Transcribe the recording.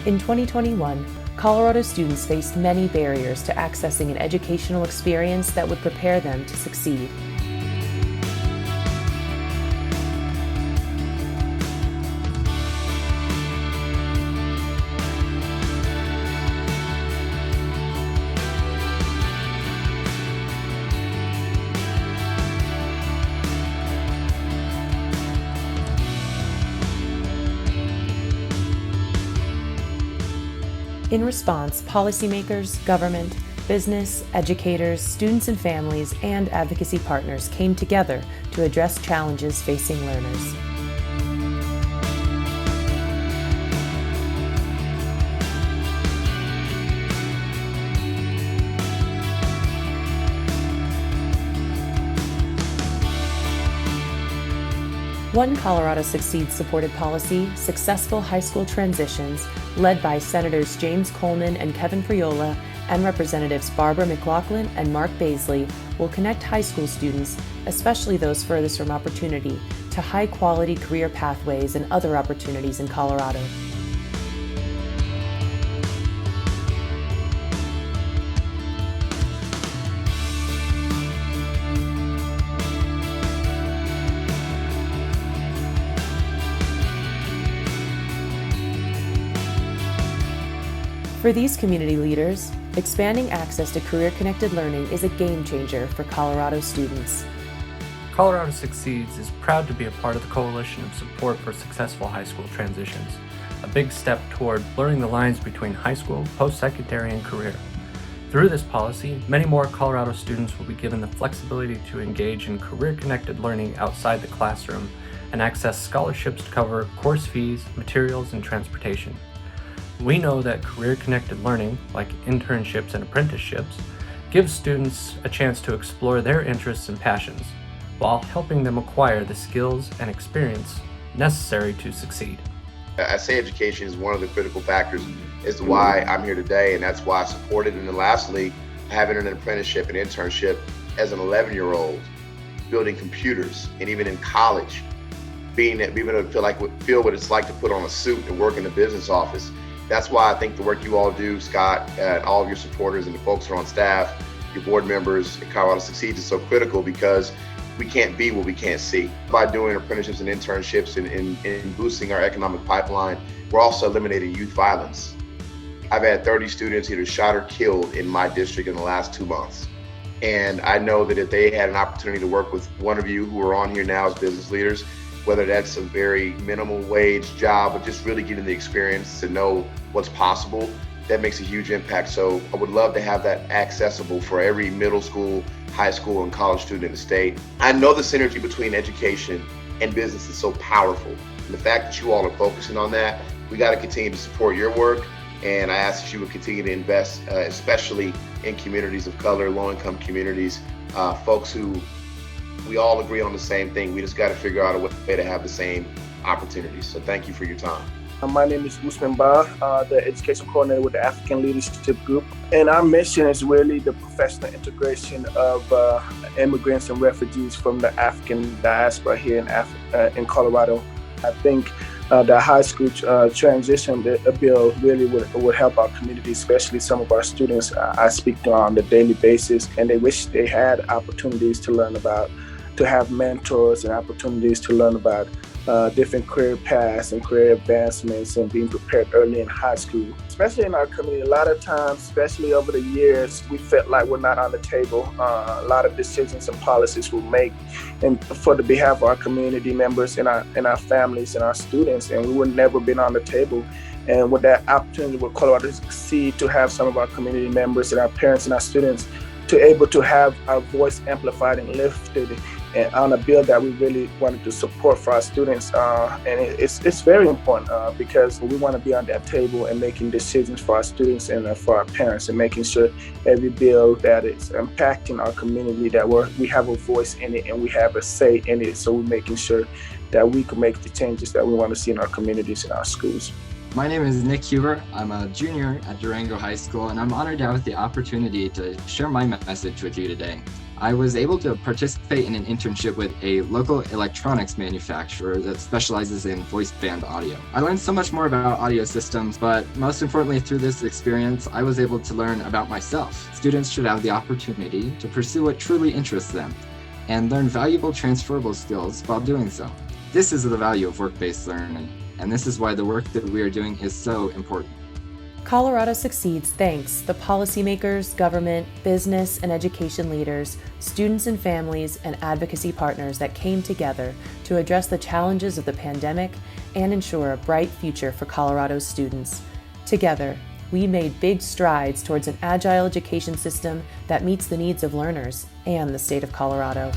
In 2021, Colorado students faced many barriers to accessing an educational experience that would prepare them to succeed. In response, policymakers, government, business, educators, students and families, and advocacy partners came together to address challenges facing learners. One Colorado Succeeds supported policy, Successful High School Transitions, led by Senators James Coleman and Kevin Priola and Representatives Barbara McLaughlin and Mark Baisley, will connect high school students, especially those furthest from opportunity, to high-quality career pathways and other opportunities in Colorado. For these community leaders, expanding access to career-connected learning is a game changer for Colorado students. Colorado Succeeds is proud to be a part of the coalition of support for successful high school transitions, a big step toward blurring the lines between high school, post-secondary, and career. Through this policy, many more Colorado students will be given the flexibility to engage in career-connected learning outside the classroom and access scholarships to cover course fees, materials, and transportation. We know that career-connected learning, like internships and apprenticeships, gives students a chance to explore their interests and passions, while helping them acquire the skills and experience necessary to succeed. I say education is one of the critical factors as to why I'm here today, and that's why I supported. And then lastly, having an apprenticeship and internship as an 11-year-old, building computers, and even in college, being able to feel what it's like to put on a suit and work in a business office. That's why I think the work you all do, Scott, and all of your supporters and the folks who are on staff, your board members at Colorado Succeeds, is so critical, because we can't be what we can't see. By doing apprenticeships and internships and boosting our economic pipeline, we're also eliminating youth violence. I've had 30 students either shot or killed in my district in the last 2 months. And I know that if they had an opportunity to work with one of you who are on here now as business leaders, whether that's a very minimal wage job or just really getting the experience to know what's possible, that makes a huge impact. So I would love to have that accessible for every middle school, high school, and college student in the state. I know the synergy between education and business is so powerful. And the fact that you all are focusing on that, we got to continue to support your work. And I ask that you would continue to invest, especially in communities of color, low-income communities, folks who we all agree on the same thing. We just got to figure out a way to have the same opportunities. So thank you for your time. My name is Usman Ba, the education coordinator with the African Leadership Group. And our mission is really the professional integration of immigrants and refugees from the African diaspora here in Colorado. I think the high school transition bill really would help our community, especially some of our students I speak to on a daily basis, and they wish they had opportunities to have mentors and opportunities to learn about different career paths and career advancements and being prepared early in high school. Especially in our community, a lot of times, especially over the years, we felt like we're not on the table. A lot of decisions and policies we make and for the behalf of our community members and our families and our students, and we would never been on the table. And with that opportunity with Colorado Succeed to have some of our community members and our parents and our students to able to have our voice amplified and lifted and on a bill that we really wanted to support for our students. And it's very important because we want to be on that table and making decisions for our students and for our parents, and making sure every bill that is impacting our community, that we have a voice in it and we have a say in it. So we're making sure that we can make the changes that we want to see in our communities and our schools. My name is Nick Huber. I'm a junior at Durango High School, and I'm honored to have the opportunity to share my message with you today. I was able to participate in an internship with a local electronics manufacturer that specializes in voice band audio. I learned so much more about audio systems, but most importantly through this experience, I was able to learn about myself. Students should have the opportunity to pursue what truly interests them and learn valuable transferable skills while doing so. This is the value of work-based learning, and this is why the work that we are doing is so important. Colorado Succeeds thanks the policymakers, government, business, and education leaders, students and families, and advocacy partners that came together to address the challenges of the pandemic and ensure a bright future for Colorado's students. Together, we made big strides towards an agile education system that meets the needs of learners and the state of Colorado.